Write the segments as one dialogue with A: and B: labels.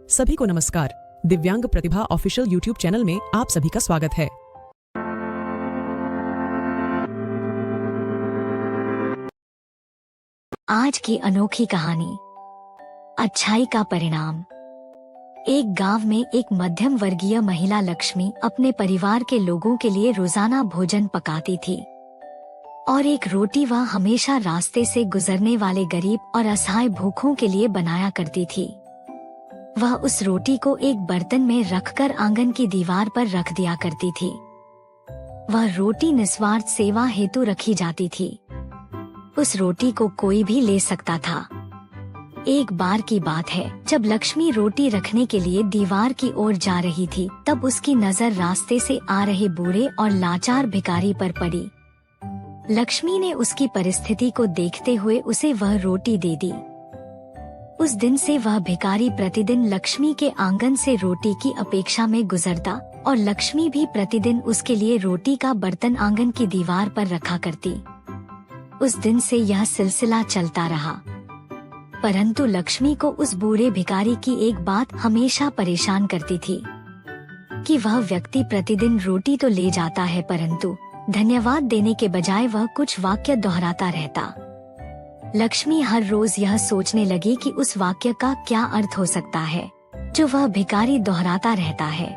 A: सभी को नमस्कार। दिव्यांग प्रतिभा ऑफिशियल यूट्यूब चैनल में आप सभी का स्वागत है।
B: आज की अनोखी कहानी, अच्छाई का परिणाम। एक गांव में एक मध्यम वर्गीय महिला लक्ष्मी अपने परिवार के लोगों के लिए रोजाना भोजन पकाती थी और एक रोटी वह हमेशा रास्ते से गुजरने वाले गरीब और असहाय भूखों के लिए बनाया करती थी। वह उस रोटी को एक बर्तन में रखकर आंगन की दीवार पर रख दिया करती थी। वह रोटी निस्वार्थ सेवा हेतु रखी जाती थी। उस रोटी को कोई भी ले सकता था। एक बार की बात है, जब लक्ष्मी रोटी रखने के लिए दीवार की ओर जा रही थी, तब उसकी नजर रास्ते से आ रहे बूढ़े और लाचार भिखारी पर पड़ी। लक्ष्मी ने उसकी परिस्थिति को देखते हुए उसे वह रोटी दे दी। उस दिन से वह भिखारी प्रतिदिन लक्ष्मी के आंगन से रोटी की अपेक्षा में गुजरता और लक्ष्मी भी प्रतिदिन उसके लिए रोटी का बर्तन आंगन की दीवार पर रखा करती। उस दिन से यह सिलसिला चलता रहा। परंतु लक्ष्मी को उस बूढ़े भिखारी की एक बात हमेशा परेशान करती थी कि वह व्यक्ति प्रतिदिन रोटी तो ले जाता है, परंतु धन्यवाद देने के बजाय वह कुछ वाक्य दोहराता रहता। लक्ष्मी हर रोज यह सोचने लगी कि उस वाक्य का क्या अर्थ हो सकता है जो वह भिखारी दोहराता रहता है।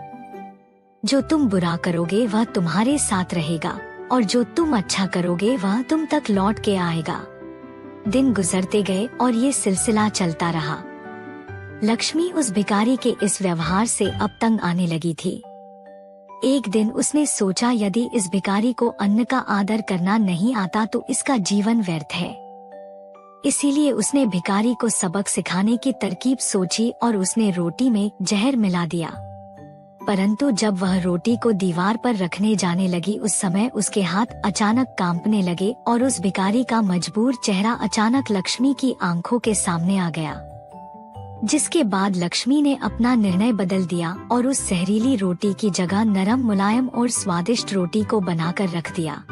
B: जो तुम बुरा करोगे वह तुम्हारे साथ रहेगा और जो तुम अच्छा करोगे वह तुम तक लौट के आएगा। दिन गुजरते गए और ये सिलसिला चलता रहा। लक्ष्मी उस भिखारी के इस व्यवहार से अब तंग आने लगी थी। एक दिन उसने सोचा, यदि इस भिखारी को अन्न का आदर करना नहीं आता तो इसका जीवन व्यर्थ है। इसीलिए उसने भिखारी को सबक सिखाने की तरकीब सोची और उसने रोटी में जहर मिला दिया। परंतु जब वह रोटी को दीवार पर रखने जाने लगी, उस समय उसके हाथ अचानक कांपने लगे और उस भिखारी का मजबूर चेहरा अचानक लक्ष्मी की आंखों के सामने आ गया। जिसके बाद लक्ष्मी ने अपना निर्णय बदल दिया और उस जहरीली रोटी की जगह नरम, मुलायम और स्वादिष्ट रोटी को बनाकर रख दिया।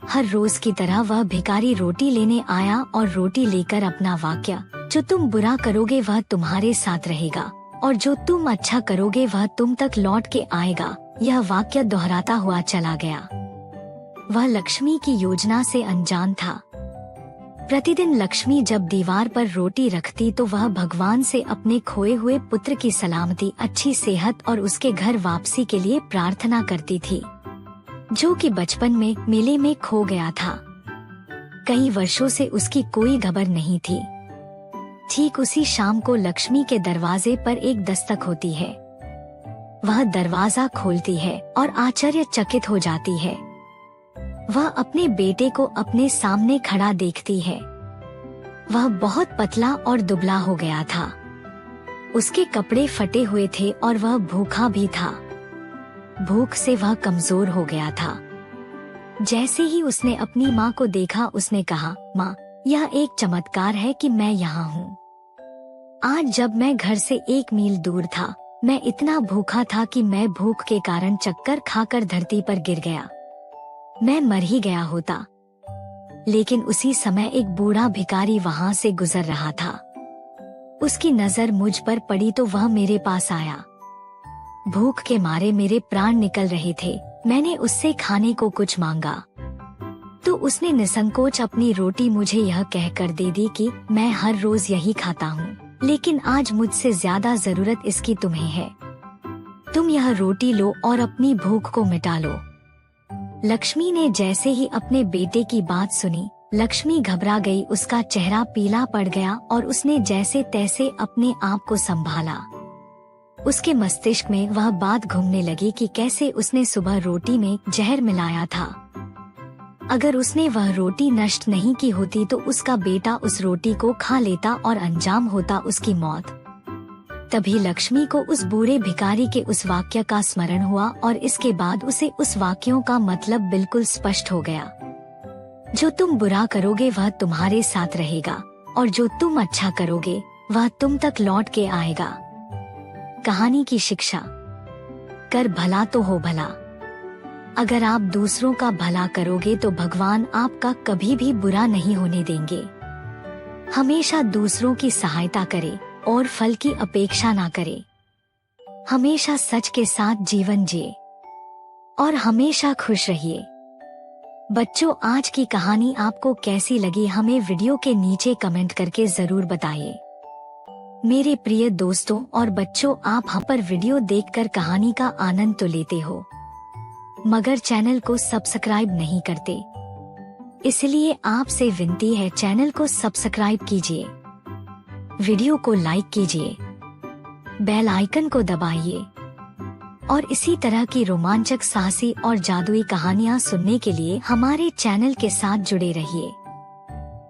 B: हर रोज की तरह वह भिखारी रोटी लेने आया और रोटी लेकर अपना वाक्य, जो तुम बुरा करोगे वह तुम्हारे साथ रहेगा और जो तुम अच्छा करोगे वह तुम तक लौट के आएगा, यह वाक्य दोहराता हुआ चला गया। वह लक्ष्मी की योजना से अनजान था। प्रतिदिन लक्ष्मी जब दीवार पर रोटी रखती तो वह भगवान से अपने खोए हुए पुत्र की सलामती, अच्छी सेहत और उसके घर वापसी के लिए प्रार्थना करती थी, जो कि बचपन में मेले में खो गया था। कई वर्षों से उसकी कोई खबर नहीं थी। ठीक उसी शाम को लक्ष्मी के दरवाजे पर एक दस्तक होती है। वह दरवाजा खोलती है और आश्चर्यचकित हो जाती है। वह अपने बेटे को अपने सामने खड़ा देखती है। वह बहुत पतला और दुबला हो गया था। उसके कपड़े फटे हुए थे और वह भूखा भी था। भूख से वह कमजोर हो गया था। जैसे ही उसने अपनी माँ को देखा, उसने कहा, माँ, यह एक चमत्कार है कि मैं यहाँ हूँ। आज जब मैं घर से 1 मील दूर था, मैं इतना भूखा था कि मैं भूख के कारण चक्कर खाकर धरती पर गिर गया। मैं मर ही गया होता। लेकिन उसी समय एक बूढ़ा भिखारी वहाँ से गुजर रहा था। उसकी नजर मुझ पर पड़ी तो वह मेरे पास आया। भूख के मारे मेरे प्राण निकल रहे थे। मैंने उससे खाने को कुछ मांगा तो उसने निसंकोच अपनी रोटी मुझे यह कहकर दे दी कि मैं हर रोज यही खाता हूँ, लेकिन आज मुझसे ज्यादा जरूरत इसकी तुम्हें है। तुम यह रोटी लो और अपनी भूख को मिटा लो। लक्ष्मी ने जैसे ही अपने बेटे की बात सुनी, लक्ष्मी घबरा गई। उसका चेहरा पीला पड़ गया और उसने जैसे तैसे अपने आप को संभाला। उसके मस्तिष्क में वह बात घूमने लगी कि कैसे उसने सुबह रोटी में जहर मिलाया था। अगर उसने वह रोटी नष्ट नहीं की होती तो उसका बेटा उस रोटी को खा लेता और अंजाम होता उसकी मौत। तभी लक्ष्मी को उस बूढ़े भिखारी के उस वाक्य का स्मरण हुआ और इसके बाद उसे उस वाक्यों का मतलब बिल्कुल स्पष्ट हो गया। जो तुम बुरा करोगे वह तुम्हारे साथ रहेगा और जो तुम अच्छा करोगे वह तुम तक लौट के आएगा। कहानी की शिक्षा, कर भला तो हो भला। अगर आप दूसरों का भला करोगे तो भगवान आपका कभी भी बुरा नहीं होने देंगे। हमेशा दूसरों की सहायता करे और फल की अपेक्षा ना करे। हमेशा सच के साथ जीवन जिए और हमेशा खुश रहिए। बच्चों, आज की कहानी आपको कैसी लगी हमें वीडियो के नीचे कमेंट करके जरूर बताइए। मेरे प्रिय दोस्तों और बच्चों, आप हम पर वीडियो देखकर कहानी का आनंद तो लेते हो, मगर चैनल को सब्सक्राइब नहीं करते। इसलिए आपसे विनती है, चैनल को सब्सक्राइब कीजिए, वीडियो को लाइक कीजिए, बेल आइकन को दबाइए और इसी तरह की रोमांचक, साहसी और जादुई कहानियां सुनने के लिए हमारे चैनल के साथ जुड़े रहिए।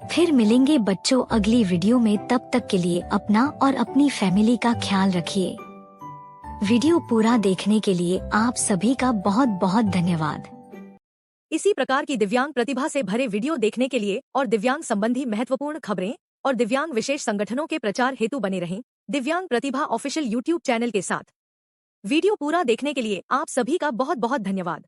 B: फिर मिलेंगे बच्चों अगली वीडियो में, तब तक के लिए अपना और अपनी फैमिली का ख्याल रखिए। वीडियो पूरा देखने के लिए आप सभी का बहुत बहुत धन्यवाद।
A: इसी प्रकार की दिव्यांग प्रतिभा से भरे वीडियो देखने के लिए और दिव्यांग संबंधी महत्वपूर्ण खबरें और दिव्यांग विशेष संगठनों के प्रचार हेतु बने रहें दिव्यांग प्रतिभा ऑफिशियल यूट्यूब चैनल के साथ। वीडियो पूरा देखने के लिए आप सभी का बहुत बहुत धन्यवाद।